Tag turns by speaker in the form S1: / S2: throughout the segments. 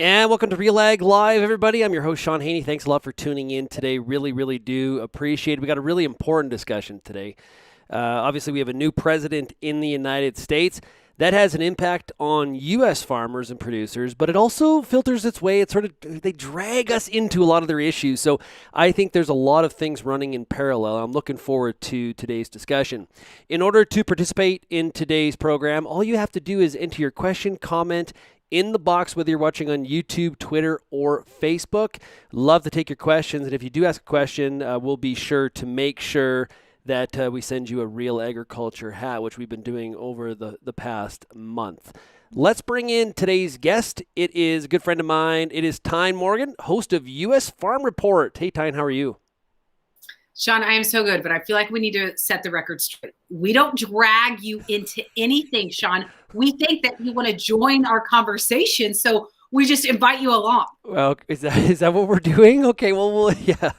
S1: And welcome to RealAg Live, everybody. I'm your host, Shaun Haney. Thanks a lot for tuning in today. Really, really do appreciate it. We got a really important discussion today. Obviously, we have a new president in the United States. That has an impact on U.S. farmers and producers, but it also filters its way. They drag us into a lot of their issues. So I think there's a lot of things running in parallel. I'm looking forward to today's discussion. In order to participate in today's program, all you have to do is enter your question, comment, in the box, whether you're watching on YouTube, Twitter, or Facebook. Love to take your questions. And if you do ask a question, we'll be sure to make sure that we send you a Real Agriculture hat, which we've been doing over the past month. Let's bring in today's guest. It is a good friend of mine. It is Tyne Morgan, host of U.S. Farm Report. Hey, Tyne, how are you?
S2: Shaun, I am so good, but I feel like we need to set the record straight. We don't drag you into anything, Shaun. We think that you want to join our conversation, so we just invite you along.
S1: Well, is that what we're doing? Okay, well yeah.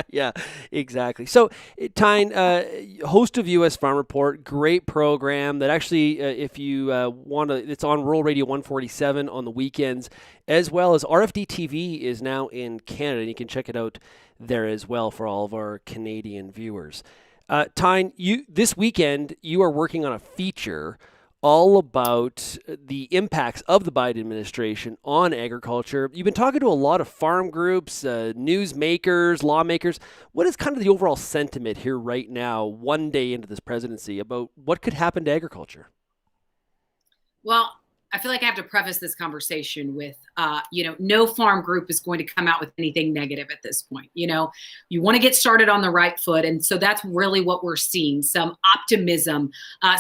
S1: Yeah, exactly. So, Tyne, host of U.S. Farm Report, great program that actually, if you want to, it's on Rural Radio 147 on the weekends, as well as RFD TV is now in Canada, and you can check it out there as well for all of our Canadian viewers. Tyne, this weekend, you are working on a feature all about the impacts of the Biden administration on agriculture. You've been talking to a lot of farm groups, newsmakers, lawmakers. What is kind of the overall sentiment here right now, one day into this presidency, about what could happen to agriculture?
S2: Well, I feel like I have to preface this conversation with, no farm group is going to come out with anything negative at this point. You want to get started on the right foot. And so that's really what we're seeing, some optimism,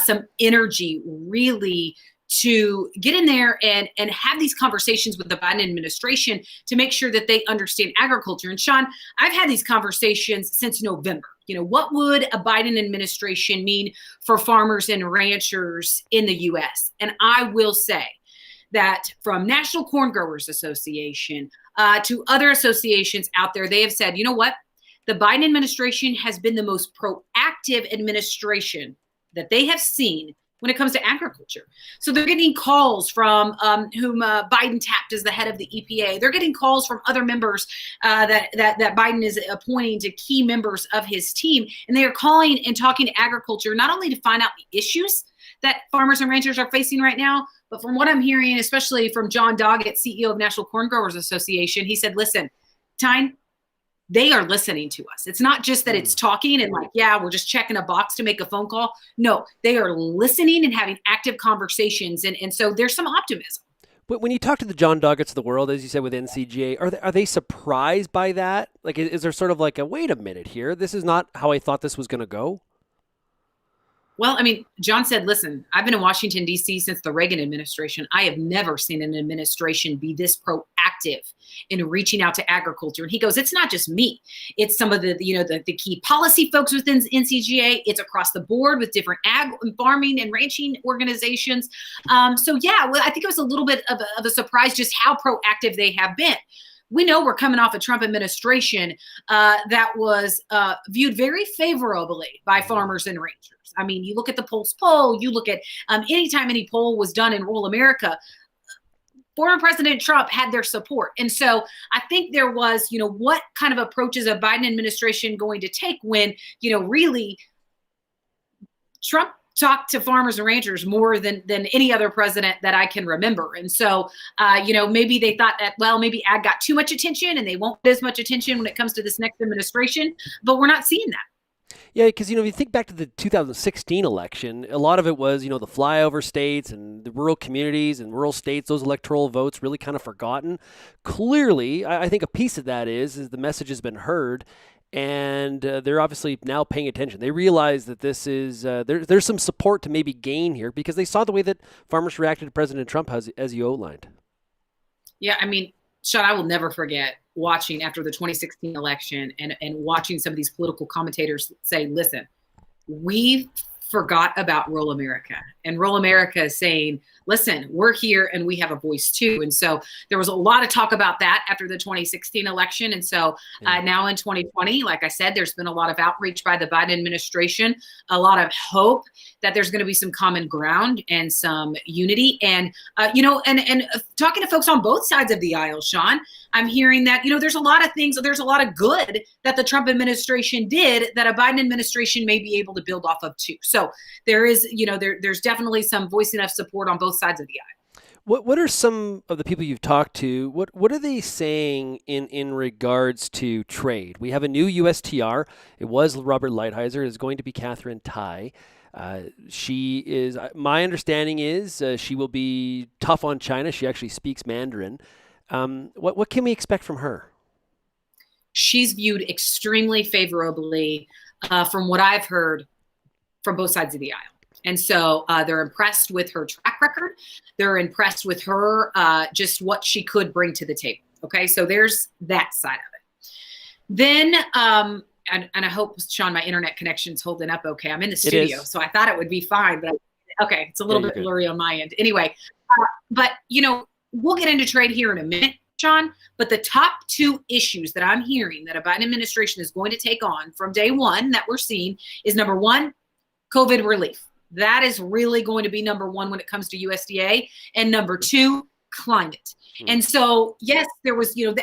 S2: some energy really to get in there and have these conversations with the Biden administration to make sure that they understand agriculture. And Shaun, I've had these conversations since November. What would a Biden administration mean for farmers and ranchers in the U.S.? And I will say that from National Corn Growers Association to other associations out there, they have said, you know what? The Biden administration has been the most proactive administration that they have seen when it comes to agriculture. So they're getting calls from whom Biden tapped as the head of the EPA. They're getting calls from other members that Biden is appointing to key members of his team. And they are calling and talking to agriculture, not only to find out the issues that farmers and ranchers are facing right now, but from what I'm hearing, especially from John Doggett, CEO of National Corn Growers Association, he said, listen, Tyne, they are listening to us. It's not just that it's talking and we're just checking a box to make a phone call. No, they are listening and having active conversations. And so there's some optimism.
S1: But when you talk to the John Doggetts of the world, as you said with NCGA, are they surprised by that? Like, is there sort of like wait a minute here, this is not how I thought this was going to go?
S2: Well, I mean, John said, listen, I've been in Washington, D.C. since the Reagan administration. I have never seen an administration be this proactive in reaching out to agriculture. And he goes, it's not just me. It's some of the key policy folks within NCGA. It's across the board with different ag, farming and ranching organizations. I think it was a little bit of a surprise just how proactive they have been. We know we're coming off a Trump administration that was viewed very favorably by farmers and ranchers. I mean, you look at the Pulse poll, you look at anytime any poll was done in rural America, former President Trump had their support. And so I think there was, what kind of approach is a Biden administration going to take when, really Trump talked to farmers and ranchers more than any other president that I can remember. And so, maybe they thought that, maybe ag got too much attention and they won't get as much attention when it comes to this next administration, but we're not seeing that.
S1: Yeah, because, if you think back to the 2016 election, a lot of it was, the flyover states and the rural communities and rural states, those electoral votes really kind of forgotten. Clearly, I think a piece of that is the message has been heard. And they're obviously now paying attention. They realize that this is there's some support to maybe gain here because they saw the way that farmers reacted to President Trump, as you outlined.
S2: Yeah, I mean, Shaun, I will never forget watching after the 2016 election and watching some of these political commentators say, listen, we forgot about rural America. And rural America is saying, listen, we're here and we have a voice too. And so there was a lot of talk about that after the 2016 election. And so now in 2020, like I said, there's been a lot of outreach by the Biden administration, a lot of hope that there's going to be some common ground and some unity. And, and talking to folks on both sides of the aisle, Shaun, I'm hearing that, there's a lot of things, there's a lot of good that the Trump administration did that a Biden administration may be able to build off of too. So there is, there's definitely some voicing of support on both sides of the aisle.
S1: What are some of the people you've talked to? What are they saying in regards to trade? We have a new USTR. It was Robert Lighthizer. It is going to be Catherine Tai. She is. My understanding is she will be tough on China. She actually speaks Mandarin. What can we expect from her?
S2: She's viewed extremely favorably from what I've heard from both sides of the aisle. And so they're impressed with her track record. They're impressed with her, just what she could bring to the table. Okay, so there's that side of it. Then, and I hope, Shaun, my internet connection's holding up okay. I'm in the studio, so I thought it would be fine. But okay, it's a little bit blurry on my end. Anyway, but, we'll get into trade here in a minute, Shaun. But the top two issues that I'm hearing that a Biden administration is going to take on from day one that we're seeing is, number one, COVID relief. That is really going to be number one when it comes to USDA. And number two, climate. And so, yes, there was, you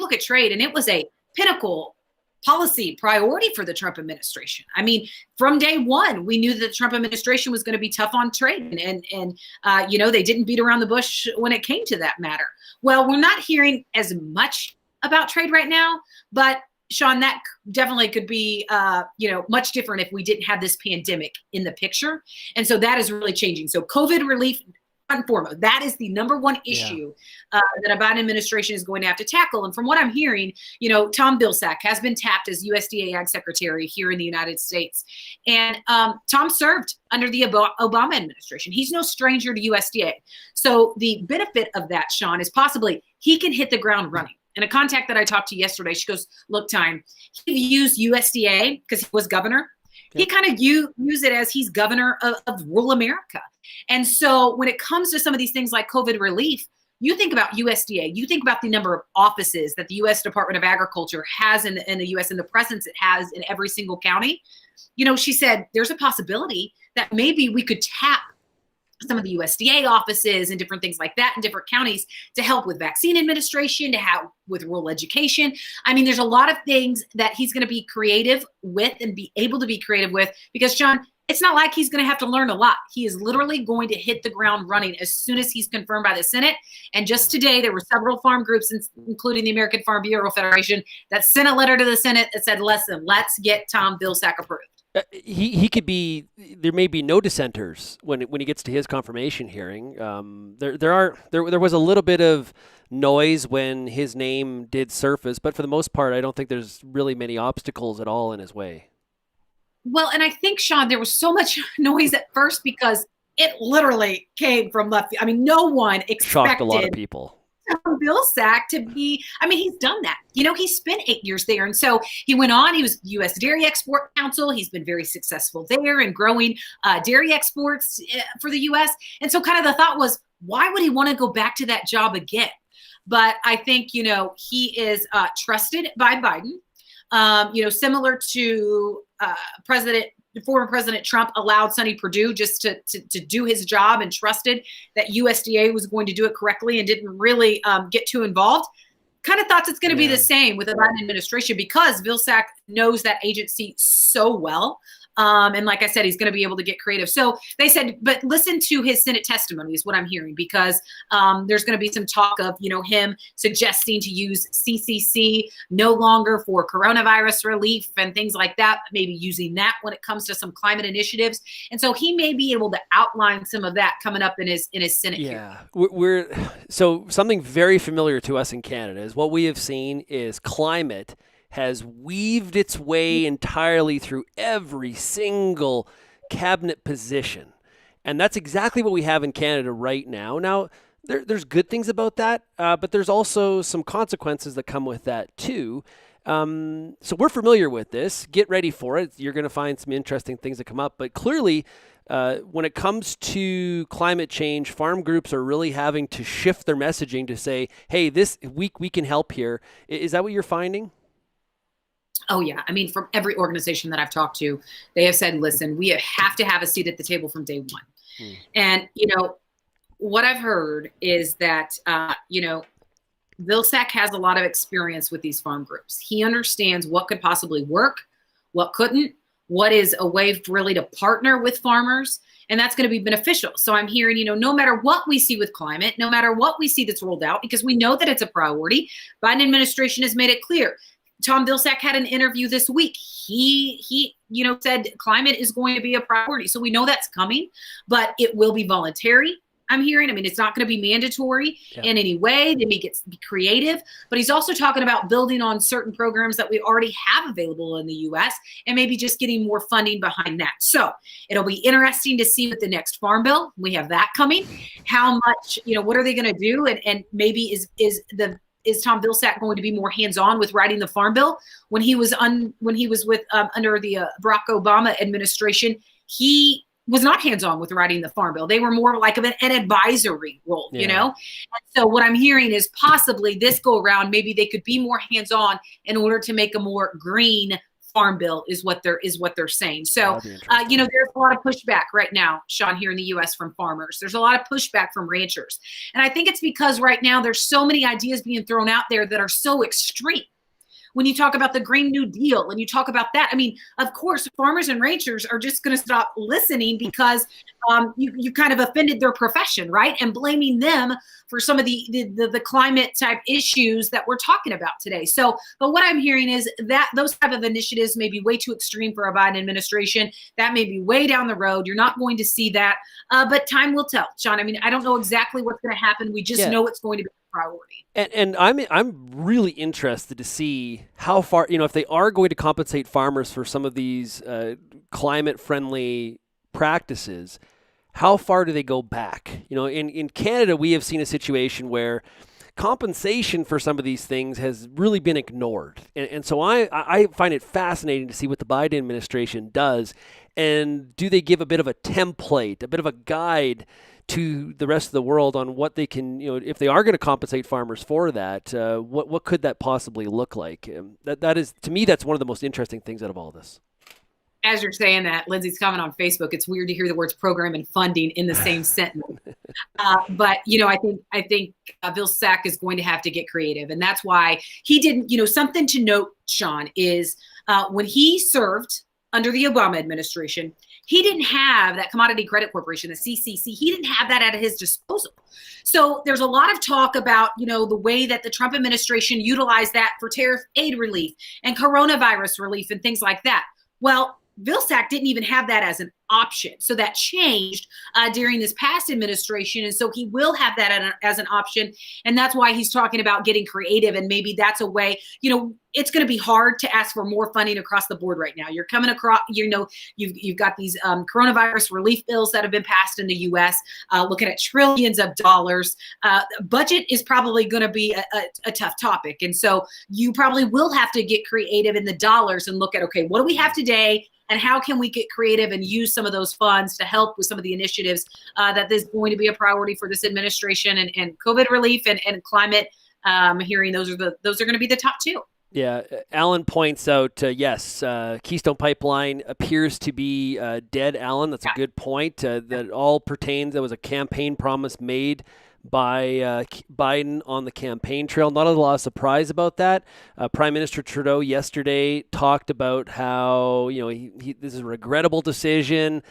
S2: look at trade and it was a pinnacle policy priority for the Trump administration. I mean, from day one, we knew that the Trump administration was going to be tough on trade. And they didn't beat around the bush when it came to that matter. Well, we're not hearing as much about trade right now, but Shaun, that definitely could be, much different if we didn't have this pandemic in the picture. And so that is really changing. So COVID relief, and foremost, that is the number one issue that a Biden administration is going to have to tackle. And from what I'm hearing, Tom Vilsack has been tapped as USDA Ag Secretary here in the United States. And Tom served under the Obama administration. He's no stranger to USDA. So the benefit of that, Shaun, is possibly he can hit the ground running. And a contact that I talked to yesterday, she goes, look, Tyne, he used USDA because he was governor. He kind of use it as he's governor of rural America. And so when it comes to some of these things like COVID relief, you think about USDA, you think about the number of offices that the U.S. Department of Agriculture has in the U.S. and the presence it has in every single county. She said there's a possibility that maybe we could tap some of the USDA offices and different things like that in different counties to help with vaccine administration, to help with rural education. I mean, there's a lot of things that he's going to be creative with and be able to be creative with because, Shaun, it's not like he's going to have to learn a lot. He is literally going to hit the ground running as soon as he's confirmed by the Senate. And just today, there were several farm groups, including the American Farm Bureau Federation, that sent a letter to the Senate that said, listen, let's get Tom Vilsack approved.
S1: He could be. There may be no dissenters when he gets to his confirmation hearing. There was a little bit of noise when his name did surface, but for the most part, I don't think there's really many obstacles at all in his way.
S2: Well, and I think, Shaun, there was so much noise at first because it literally came from left field. I mean, no one expected.
S1: Shocked a lot of people.
S2: Vilsack to be, he's done that. He spent 8 years there. And so he went on, he was U.S. Dairy Export Council. He's been very successful there in growing dairy exports for the U.S. And so kind of the thought was, why would he want to go back to that job again? But I think, he is trusted by Biden, similar to former President Trump allowed Sonny Perdue just to do his job and trusted that USDA was going to do it correctly and didn't really get too involved. Kind of thought it's going to be the same with the Biden administration because Vilsack knows that agency so well. And like I said, he's going to be able to get creative. So they said, but listen to his Senate testimony is what I'm hearing, because there's going to be some talk of, him suggesting to use CCC no longer for coronavirus relief and things like that, maybe using that when it comes to some climate initiatives. And so he may be able to outline some of that coming up in his Senate.
S1: Yeah, so something very familiar to us in Canada is what we have seen is climate has weaved its way entirely through every single cabinet position. And that's exactly what we have in Canada right now. Now, there's good things about that, but there's also some consequences that come with that too. So we're familiar with this. Get ready for it. You're going to find some interesting things that come up. But clearly, when it comes to climate change, farm groups are really having to shift their messaging to say, hey, this week we can help here. Is that what you're finding?
S2: Oh, yeah. I mean, from every organization that I've talked to, they have said, listen, we have to have a seat at the table from day one. And, what I've heard is that, Vilsack has a lot of experience with these farm groups. He understands what could possibly work, what couldn't, what is a way really to partner with farmers, and that's going to be beneficial. So I'm hearing, no matter what we see with climate, no matter what we see that's rolled out, because we know that it's a priority, Biden administration has made it clear. Tom Vilsack had an interview this week. He said climate is going to be a priority. So we know that's coming, but it will be voluntary. I'm hearing. I mean, it's not going to be mandatory in any way. They make it be creative, but he's also talking about building on certain programs that we already have available in the U.S. and maybe just getting more funding behind that. So it'll be interesting to see with the next farm bill. We have that coming. How much, what are they going to do? And maybe is Tom Vilsack going to be more hands-on with writing the farm bill? When he was with under the Barack Obama administration, he was not hands-on with writing the farm bill. They were more like an advisory role, And so what I'm hearing is possibly this go around, maybe they could be more hands-on in order to make a more green farm bill is what they're saying. So, there's a lot of pushback right now, Shaun, here in the U.S. from farmers. There's a lot of pushback from ranchers. And I think it's because right now there's so many ideas being thrown out there that are so extreme. When you talk about the Green New Deal and you talk about that, I mean, of course, farmers and ranchers are just going to stop listening because you kind of offended their profession, right? And blaming them for some of the climate type issues that we're talking about today. So, but what I'm hearing is that those type of initiatives may be way too extreme for a Biden administration. That may be way down the road. You're not going to see that, but time will tell, Shaun. I mean, I don't know exactly what's going to happen. We just know it's going to be priority.
S1: And I'm really interested to see how far, if they are going to compensate farmers for some of these climate-friendly practices, how far do they go back? In Canada, we have seen a situation where compensation for some of these things has really been ignored. And so I find it fascinating to see what the Biden administration does. And do they give a bit of a template, a bit of a guide to the rest of the world on what they can, if they are going to compensate farmers for that, what could that possibly look like? That is, to me, that's one of the most interesting things out of all this.
S2: As you're saying that, Lindsay's comment on Facebook, it's weird to hear the words program and funding in the same sentence. But, I think Vilsack is going to have to get creative. And that's why he didn't, something to note, Shaun, is when he served under the Obama administration, he didn't have that Commodity Credit Corporation, the CCC. He didn't have that at his disposal. So there's a lot of talk about, the way that the Trump administration utilized that for tariff aid relief and coronavirus relief and things like that. Well, Vilsack didn't even have that as an option. So that changed during this past administration. And so he will have that as an option. And that's why he's talking about getting creative. And maybe that's a way, it's going to be hard to ask for more funding across the board right now. You're coming across, you've got these coronavirus relief bills that have been passed in the U.S., looking at trillions of dollars. Budget is probably going to be a tough topic. And so you probably will have to get creative in the dollars and look at, okay, what do we have today? And how can we get creative and use some of those funds to help with some of the initiatives that is going to be a priority for this administration and COVID relief and climate? Hearing those are going to be the top two.
S1: Yeah, Alan points out, yes, Keystone Pipeline appears to be dead, Alan. That's a good point. That all pertains, that was a campaign promise made by Biden on the campaign trail. Not a lot of surprise about that. Prime Minister Trudeau yesterday talked about how, this is a regrettable decision,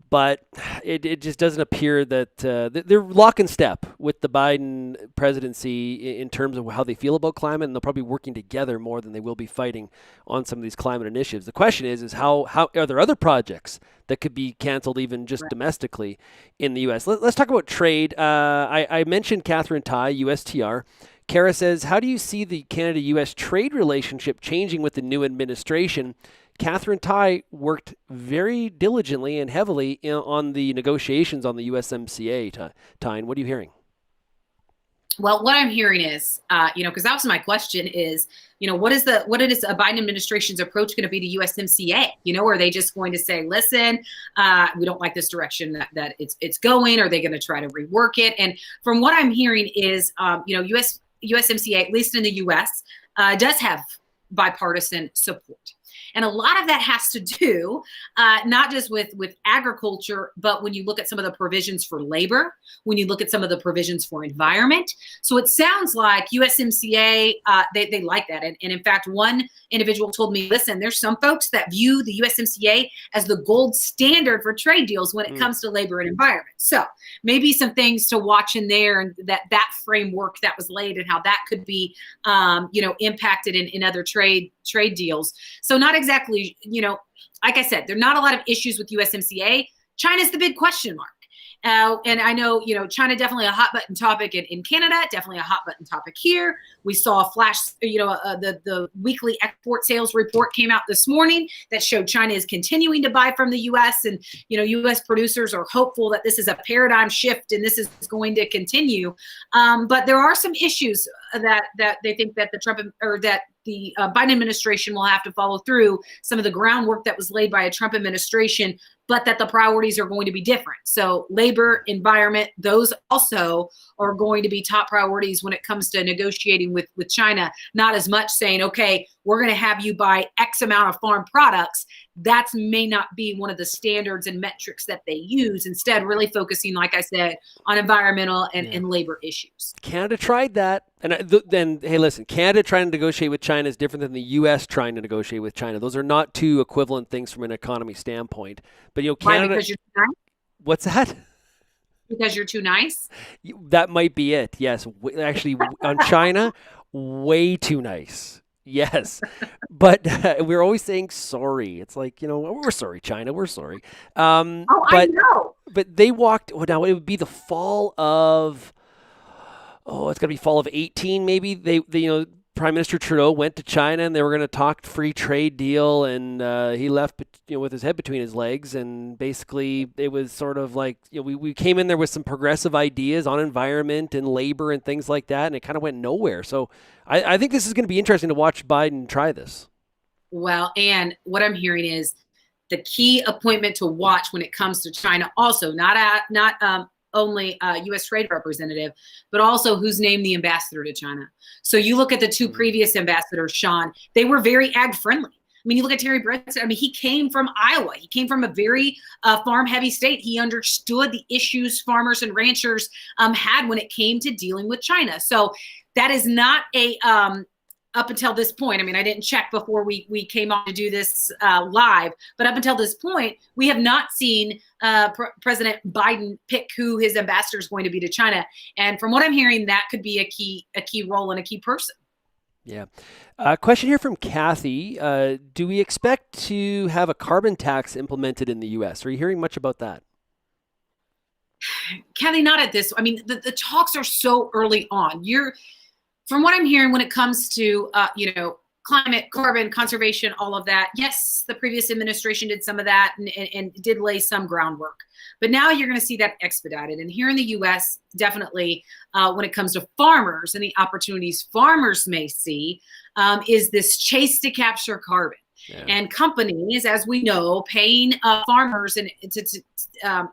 S1: but it just doesn't appear that they're lock and step with the Biden presidency in terms of how they feel about climate, and they'll probably be working together more than they will be fighting on some of these climate initiatives. The question is how are there other projects that could be canceled even just domestically in the U.S.? Let's talk about trade. I mentioned Catherine Tai, USTR. Kara says, how do you see the Canada-U.S. trade relationship changing with the new administration? Catherine Tai worked very diligently and heavily on the negotiations on the USMCA. Tyne, what are you hearing?
S2: Well, what I'm hearing is, because that was my question is, what is a Biden administration's approach going to be to USMCA? Are they just going to say, listen, we don't like this direction that it's going? Are they going to try to rework it? And from what I'm hearing is, USMCA, at least in the U.S., does have bipartisan support. And a lot of that has to do not just with agriculture, but when you look at some of the provisions for labor, when you look at some of the provisions for environment. So it sounds like USMCA, they like that. And in fact, one individual told me, listen, there's some folks that view the USMCA as the gold standard for trade deals when it comes to labor and environment. So maybe some things to watch in there, and that framework that was laid and how that could be, impacted in other trade deals. So not exactly, like I said, there are not a lot of issues with USMCA. China's the big question mark. And I know, China definitely a hot button topic in Canada, definitely a hot button topic here. We saw a flash, the weekly export sales report came out this morning that showed China is continuing to buy from the U.S. And, U.S. producers are hopeful that this is a paradigm shift and this is going to continue. But there are some issues that they think that the Biden administration will have to follow through some of the groundwork that was laid by a Trump administration, but that the priorities are going to be different. So labor, environment, those also are going to be top priorities when it comes to negotiating with China, not as much saying, okay, we're going to have you buy X amount of farm products. That may not be one of the standards and metrics that they use. Instead, really focusing, like I said, on environmental and labor issues.
S1: Canada tried that. And then, hey, listen, Canada trying to negotiate with China is different than the U.S. trying to negotiate with China. Those are not two equivalent things from an economy standpoint. But, Canada.
S2: Why? Because you're too nice?
S1: What's that?
S2: Because you're too nice?
S1: That might be it. Yes. Actually, on China, way too nice. Yes. But we're always saying sorry. It's like, we're sorry, China. We're sorry.
S2: I know.
S1: But they walked, now it would be the fall of, it's got to be fall of 18 maybe. They Prime Minister Trudeau went to China and they were going to talk free trade deal, and he left with his head between his legs, and basically it was sort of like we came in there with some progressive ideas on environment and labor and things like that, and it kind of went nowhere. So I think this is going to be interesting to watch Biden try this.
S2: Well, and what I'm hearing is the key appointment to watch when it comes to China, also not only U.S. trade representative, but also who's named the ambassador to China. So you look at the two previous ambassadors, Shaun, they were very ag friendly. I mean, you look at Terry Branstad. I mean, he came from Iowa. He came from a very farm-heavy state. He understood the issues farmers and ranchers had when it came to dealing with China. So that is not a up until this point. I mean, I didn't check before we came on to do this live, but up until this point, we have not seen President Biden pick who his ambassador is going to be to China. And from what I'm hearing, that could be a key role and a key person.
S1: Yeah. Question here from Kathy. Do we expect to have a carbon tax implemented in the U.S.? Are you hearing much about that?
S2: Kathy, not at this. I mean, the talks are so early on. From what I'm hearing when it comes to, climate, carbon, conservation, all of that, yes, the previous administration did some of that and did lay some groundwork. But now you're going to see that expedited. And here in the U.S., definitely when it comes to farmers and the opportunities farmers may see is this chase to capture carbon. Yeah. And companies, as we know, paying farmers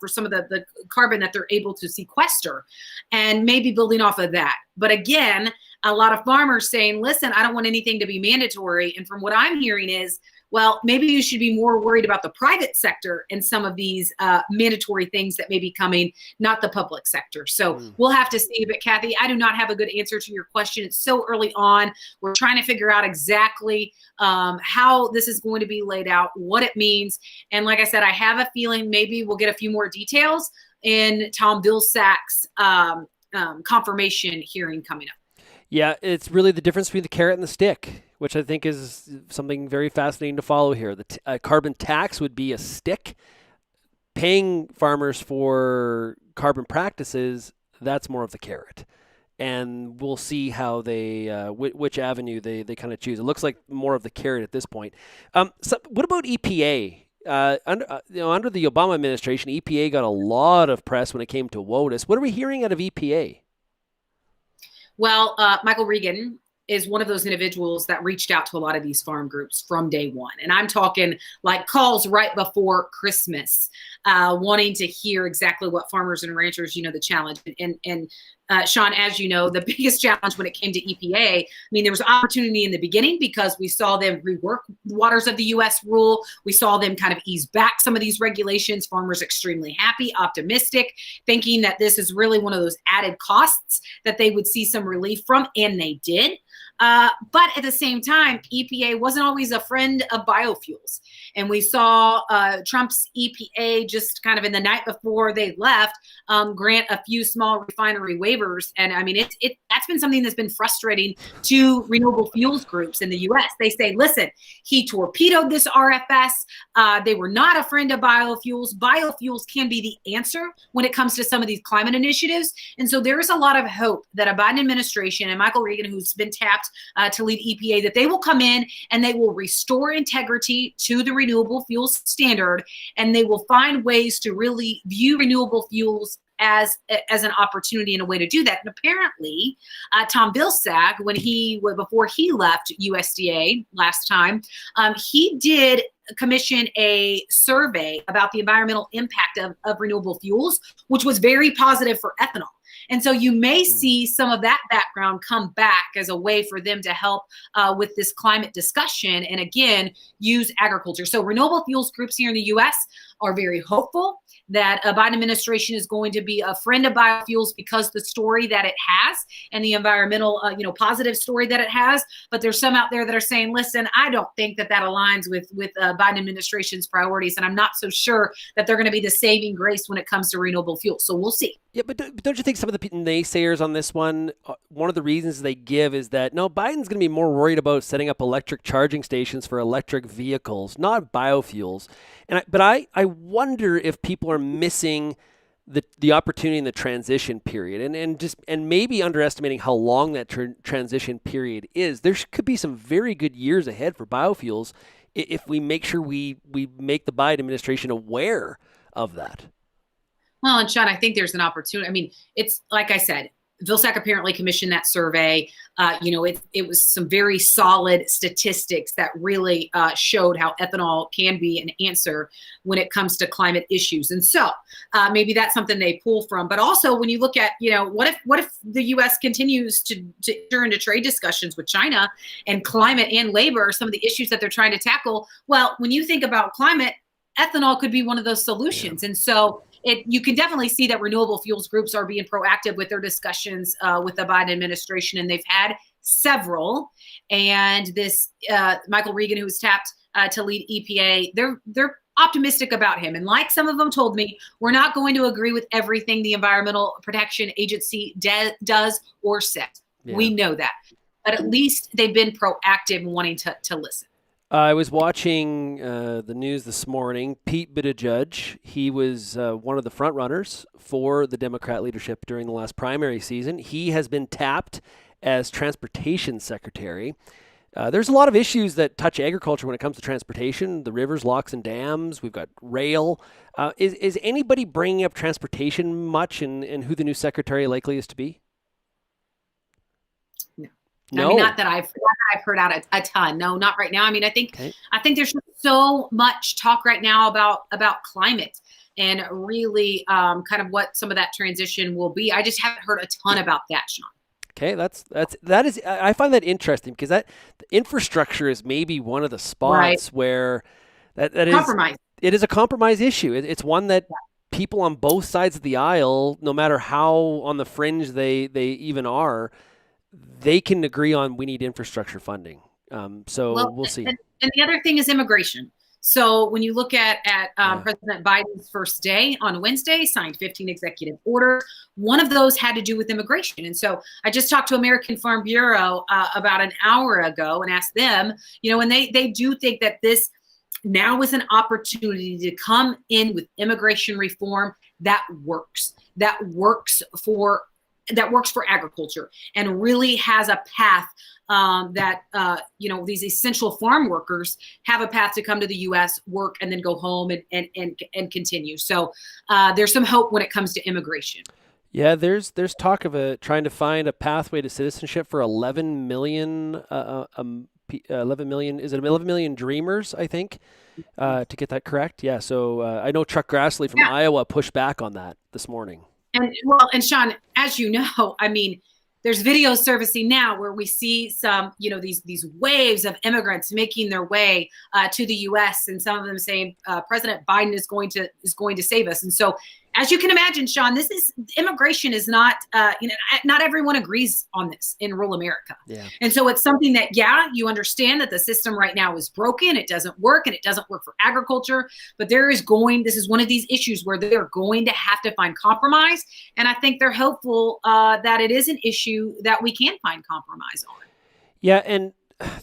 S2: for some of the carbon that they're able to sequester and maybe building off of that. But again, a lot of farmers saying, listen, I don't want anything to be mandatory. And from what I'm hearing is, well, maybe you should be more worried about the private sector and some of these mandatory things that may be coming, not the public sector. So we'll have to see. But Kathy, I do not have a good answer to your question. It's so early on. We're trying to figure out exactly how this is going to be laid out, what it means. And like I said, I have a feeling maybe we'll get a few more details in Tom Vilsack's confirmation hearing coming up.
S1: Yeah, it's really the difference between the carrot and the stick, which I think is something very fascinating to follow here. The carbon tax would be a stick. Paying farmers for carbon practices, that's more of the carrot. And we'll see how they, which avenue they kind of choose. It looks like more of the carrot at this point. So what about EPA? Under the Obama administration, EPA got a lot of press when it came to WOTUS. What are we hearing out of EPA?
S2: Well, Michael Regan is one of those individuals that reached out to a lot of these farm groups from day one. And I'm talking like calls right before Christmas, wanting to hear exactly what farmers and ranchers, the challenge. And Shaun, as you know, the biggest challenge when it came to EPA, I mean, there was opportunity in the beginning because we saw them rework the waters of the U.S. rule. We saw them kind of ease back some of these regulations. Farmers extremely happy, optimistic, thinking that this is really one of those added costs that they would see some relief from, and they did. But at the same time, EPA wasn't always a friend of biofuels. And we saw Trump's EPA just kind of in the night before they left grant a few small refinery waivers. And I mean, that's been something that's been frustrating to renewable fuels groups in the U.S. They say, listen, he torpedoed this RFS. They were not a friend of biofuels. Biofuels can be the answer when it comes to some of these climate initiatives. And so there is a lot of hope that a Biden administration and Michael Regan, who's been tapped to lead EPA, that they will come in and they will restore integrity to the renewable fuels standard, and they will find ways to really view renewable fuels as an opportunity and a way to do that. And apparently, Tom Vilsack, before he left USDA last time, he did commission a survey about the environmental impact of renewable fuels, which was very positive for ethanol. And so you may see some of that background come back as a way for them to help with this climate discussion and, again, use agriculture. So renewable fuels groups here in the U.S. are very hopeful that a Biden administration is going to be a friend of biofuels because the story that it has and the environmental, positive story that it has. But there's some out there that are saying, listen, I don't think that aligns with Biden administration's priorities. And I'm not so sure that they're going to be the saving grace when it comes to renewable fuels. So we'll see.
S1: Yeah, but don't you think some of the naysayers on this one, one of the reasons they give is that, no, Biden's going to be more worried about setting up electric charging stations for electric vehicles, not biofuels. But I wonder if people are missing the opportunity in the transition period and maybe underestimating how long that transition period is. There could be some very good years ahead for biofuels if we make sure we make the Biden administration aware of that.
S2: Well, and Shaun, I think there's an opportunity. I mean, it's like I said, Vilsack apparently commissioned that survey. It was some very solid statistics that really showed how ethanol can be an answer when it comes to climate issues. And so maybe that's something they pull from. But also, when you look at, what if the U.S. continues to enter into trade discussions with China, and climate and labor are some of the issues that they're trying to tackle? Well, when you think about climate, ethanol could be one of those solutions. Yeah. And so you can definitely see that renewable fuels groups are being proactive with their discussions with the Biden administration, and they've had several. And this Michael Regan, who was tapped to lead EPA, they're optimistic about him. And like some of them told me, we're not going to agree with everything the Environmental Protection Agency does or says. Yeah. We know that. But at least they've been proactive in wanting to listen.
S1: I was watching the news this morning. Pete Buttigieg, he was one of the front runners for the Democrat leadership during the last primary season. He has been tapped as transportation secretary. There's a lot of issues that touch agriculture when it comes to transportation, the rivers, locks, and dams. We've got rail. Is anybody bringing up transportation much, and who the new secretary likely is to be?
S2: No. I mean, not that I've heard out a ton. No, not right now. I mean, I think there's so much talk right now about climate and really kind of what some of that transition will be. I just haven't heard a ton about that, Shaun.
S1: Okay, that is. I find that interesting because that the infrastructure is maybe one of the spots where that is compromise. It is a compromise issue. It's one that people on both sides of the aisle, no matter how on the fringe they even are, they can agree on we need infrastructure funding. We'll see.
S2: And the other thing is immigration. So when you look at President Biden's first day on Wednesday, signed 15 executive orders. One of those had to do with immigration. And so I just talked to American Farm Bureau about an hour ago and asked them, and they do think that this now is an opportunity to come in with immigration reform that works for agriculture and really has a path that these essential farm workers have a path to come to the U.S., work, and then go home and continue. So there's some hope when it comes to immigration.
S1: Yeah, there's talk of trying to find a pathway to citizenship for 11 million, 11 million, is it 11 million dreamers, I think, to get that correct. Yeah, so I know Chuck Grassley from
S2: Yeah.
S1: Iowa pushed back on that this morning.
S2: And well, and Shaun, as you know, I mean, there's videos surfacing now where we see some, these waves of immigrants making their way to the U.S. and some of them saying President Biden is going to save us. And so, as you can imagine, Shaun, this is immigration is not not everyone agrees on this in rural America.
S1: Yeah.
S2: And so it's something that, yeah, you understand that the system right now is broken, it doesn't work, and it doesn't work for agriculture. But this is one of these issues where they're going to have to find compromise. And I think they're hopeful that it is an issue that we can find compromise on.
S1: Yeah, and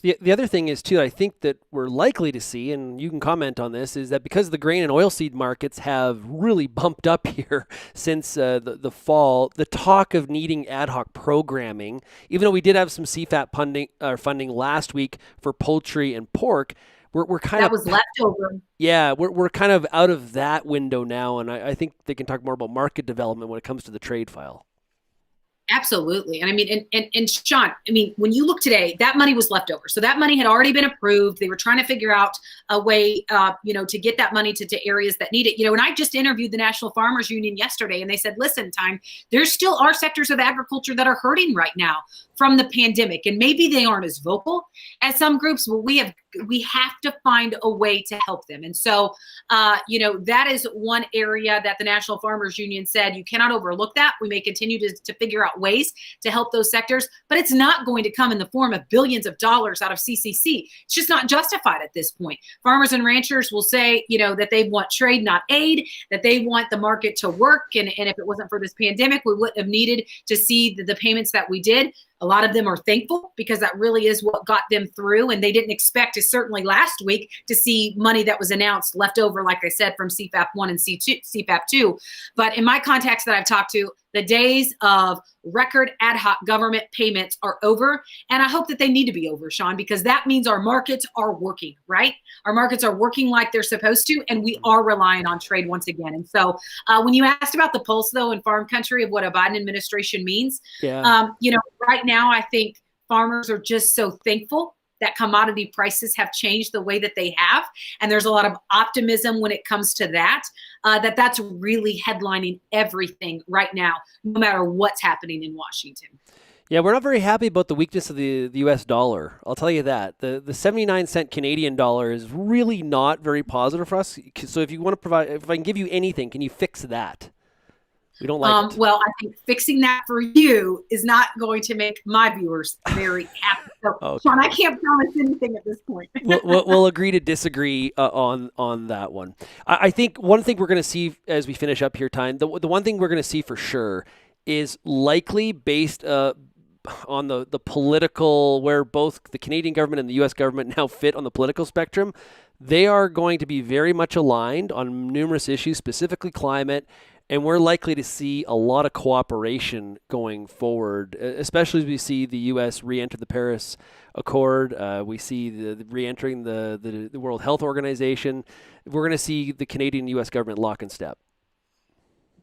S1: the other thing is too, I think that we're likely to see, and you can comment on this, is that because the grain and oilseed markets have really bumped up here since the fall, the talk of needing ad hoc programming, even though we did have some CFAP funding last week for poultry and pork, we're kind
S2: That
S1: of
S2: was leftover.
S1: yeah, we're kind of out of that window now, and I think they can talk more about market development when it comes to the trade file.
S2: Absolutely. And I mean, and Shaun, I mean, when you look today, that money was left over. So that money had already been approved. They were trying to figure out a way, to get that money to areas that need it. And I just interviewed the National Farmers Union yesterday, and they said, listen, Tyne, there still are sectors of agriculture that are hurting right now from the pandemic. And maybe they aren't as vocal as some groups, but we have to find a way to help them. And so, that is one area that the National Farmers Union said, you cannot overlook that. We may continue to figure out ways to help those sectors, but it's not going to come in the form of billions of dollars out of CCC. It's just not justified at this point. Farmers and ranchers will say, that they want trade, not aid, that they want the market to work. And if it wasn't for this pandemic, we wouldn't have needed to see the payments that we did. A lot of them are thankful because that really is what got them through. And they didn't expect to, certainly last week, to see money that was announced left over, like I said, from CFAP 1 and CFAP 2. But in my contacts that I've talked to, the days of record ad hoc government payments are over. And I hope that they need to be over, Shaun, because that means our markets are working, right? Our markets are working like they're supposed to, and we are relying on trade once again. And so when you asked about the pulse, though, in farm country of what a Biden administration means,
S1: Yeah.
S2: right now, I think farmers are just so thankful that commodity prices have changed the way that they have. And there's a lot of optimism when it comes to that's really headlining everything right now, no matter what's happening in Washington.
S1: Yeah, we're not very happy about the weakness of the U.S. dollar. I'll tell you that. The 79-cent Canadian dollar is really not very positive for us. So if you want to provide, if I can give you anything, can you fix that? We don't like it.
S2: Well, I think fixing that for you is not going to make my viewers very happy. So,
S1: Okay.
S2: Shaun, I can't promise anything at this point.
S1: We'll agree to disagree on that one. I think one thing we're going to see as we finish up here, Tyne, the one thing we're going to see for sure is likely based on the political, where both the Canadian government and the U.S. government now fit on the political spectrum. They are going to be very much aligned on numerous issues, specifically climate. And we're likely to see a lot of cooperation going forward, especially as we see the U.S. re-enter the Paris Accord. We see the re-entering the World Health Organization. We're going to see the Canadian and U.S. government lock in step.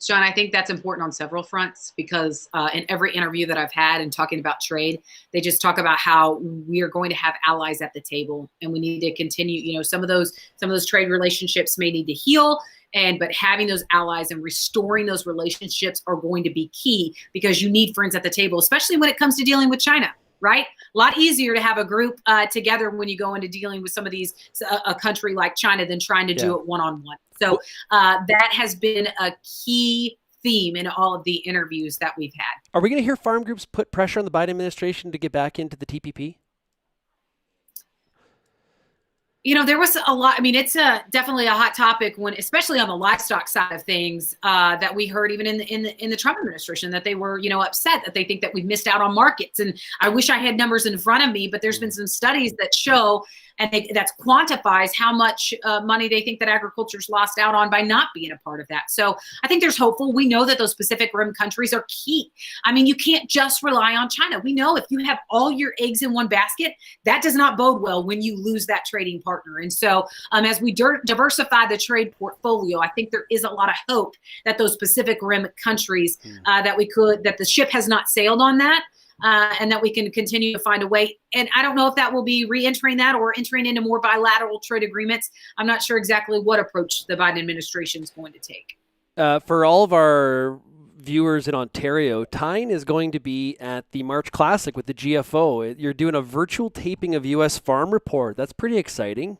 S2: Shaun, I think that's important on several fronts because in every interview that I've had and talking about trade, they just talk about how we are going to have allies at the table, and we need to continue. Some of those trade relationships may need to heal. But having those allies and restoring those relationships are going to be key because you need friends at the table, especially when it comes to dealing with China, right? A lot easier to have a group together when you go into dealing with some of these, a country like China, than trying to do it one-on-one. So that has been a key theme in all of the interviews that we've had.
S1: Are we going to hear farm groups put pressure on the Biden administration to get back into the TPP?
S2: There was a lot. I mean, it's definitely a hot topic especially on the livestock side of things, that we heard even in the Trump administration that they were, upset that they think that we've missed out on markets. And I wish I had numbers in front of me, but there's been some studies that show that quantifies how much money they think that agriculture's lost out on by not being a part of that. So I think there's hopeful. We know that those Pacific Rim countries are key. I mean, you can't just rely on China. We know if you have all your eggs in one basket, that does not bode well when you lose that trading partner. partner. And so as we diversify the trade portfolio, I think there is a lot of hope that those Pacific Rim countries that the ship has not sailed on that. And that we can continue to find a way. And I don't know if that will be re-entering that or entering into more bilateral trade agreements. I'm not sure exactly what approach the Biden administration is going to take.
S1: For all of our viewers in Ontario, Tyne is going to be at the March Classic with the GFO. You're doing a virtual taping of U.S. Farm Report. That's pretty exciting.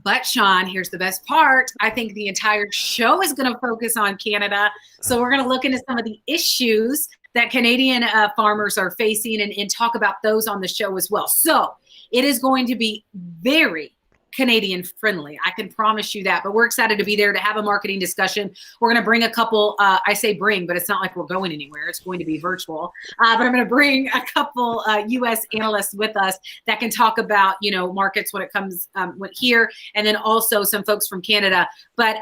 S2: But Shaun, here's the best part. I think the entire show is going to focus on Canada. So we're going to look into some of the issues that Canadian farmers are facing and talk about those on the show as well. So it is going to be very Canadian friendly. I can promise you that. But we're excited to be there to have a marketing discussion. We're going to bring a couple, I say bring, but it's not like we're going anywhere. It's going to be virtual. But I'm going to bring a couple U.S. analysts with us that can talk about, markets when it comes here, and then also some folks from Canada. But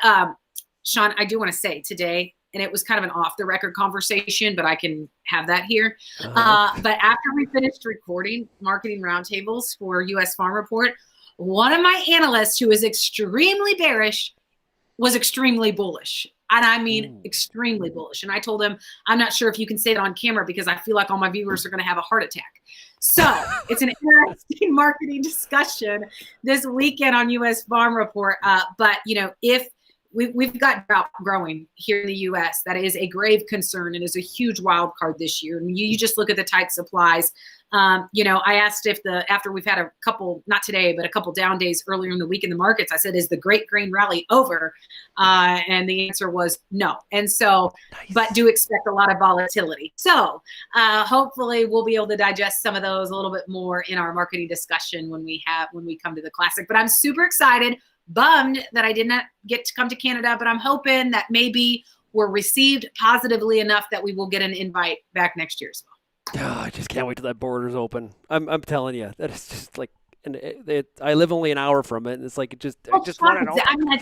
S2: Shaun, I do want to say today, and it was kind of an off-the-record conversation, but I can have that here. But after we finished recording marketing roundtables for U.S. Farm Report, one of my analysts who is extremely bearish was extremely bullish. And I mean, extremely bullish. And I told him, I'm not sure if you can say that on camera because I feel like all my viewers are going to have a heart attack. So it's an interesting marketing discussion this weekend on U.S. Farm Report. But, if we've got drought growing here in the U.S. That is a grave concern and is a huge wild card this year. And you just look at the tight supplies. I asked if after we've had a couple, not today, but a couple down days earlier in the week in the markets, I said, is the great grain rally over? And the answer was no. And so, but do expect a lot of volatility. So hopefully we'll be able to digest some of those a little bit more in our marketing discussion when we come to the Classic. But I'm super excited. Bummed that I did not get to come to Canada, but I'm hoping that maybe we're received positively enough that we will get an invite back next year as well.
S1: Oh, I just can't wait till that border's open. I'm telling you, that is just like, I live only an hour from it, and it's like I just want to know.
S2: I mean,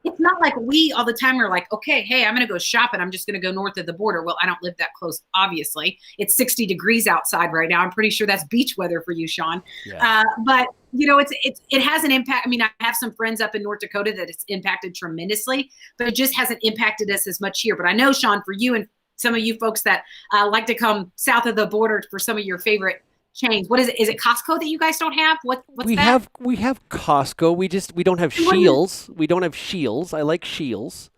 S2: it's not like we all the time are like, okay, hey, I'm going to go shopping. I'm just going to go north of the border. Well, I don't live that close, obviously. It's 60 degrees outside right now. I'm pretty sure that's beach weather for you, Shaun. Yeah. But it has an impact. I mean, I have some friends up in North Dakota that it's impacted tremendously, but it just hasn't impacted us as much here. But I know, Shaun, for you and some of you folks that like to come south of the border for some of your favorite chains. What is it? Is it Costco that you guys don't have? What's that?
S1: We have Costco. We don't have Shields. We don't have Shields. I like Shields.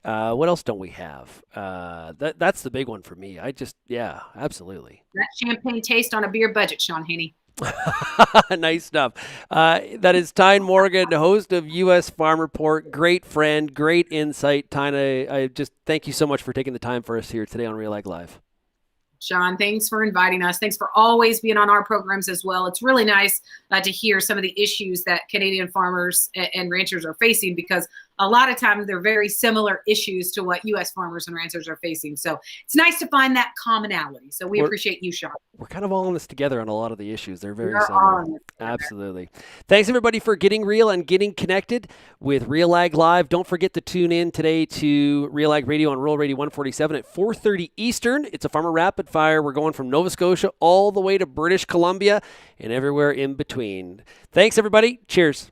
S1: What else don't we have? That's the big one for me. Absolutely.
S2: That champagne taste on a beer budget, Shaun Haney.
S1: Nice stuff. That is Tyne Morgan, host of U.S. Farm Report. Great friend, great insight. Tyne, I just thank you so much for taking the time for us here today on RealAg Live.
S2: Shaun, thanks for inviting us. Thanks for always being on our programs as well. It's really nice to hear some of the issues that Canadian farmers and ranchers are facing, because a lot of times they're very similar issues to what U.S. farmers and ranchers are facing. So it's nice to find that commonality. So we appreciate you, Shaun.
S1: We're kind of all in this together on a lot of the issues. They're very similar. Absolutely. Thanks, everybody, for getting real and getting connected with RealAg Live. Don't forget to tune in today to RealAg Radio on Rural Radio 147 at 4:30 Eastern. It's a Farmer Rapid Fire. We're going from Nova Scotia all the way to British Columbia and everywhere in between. Thanks, everybody. Cheers.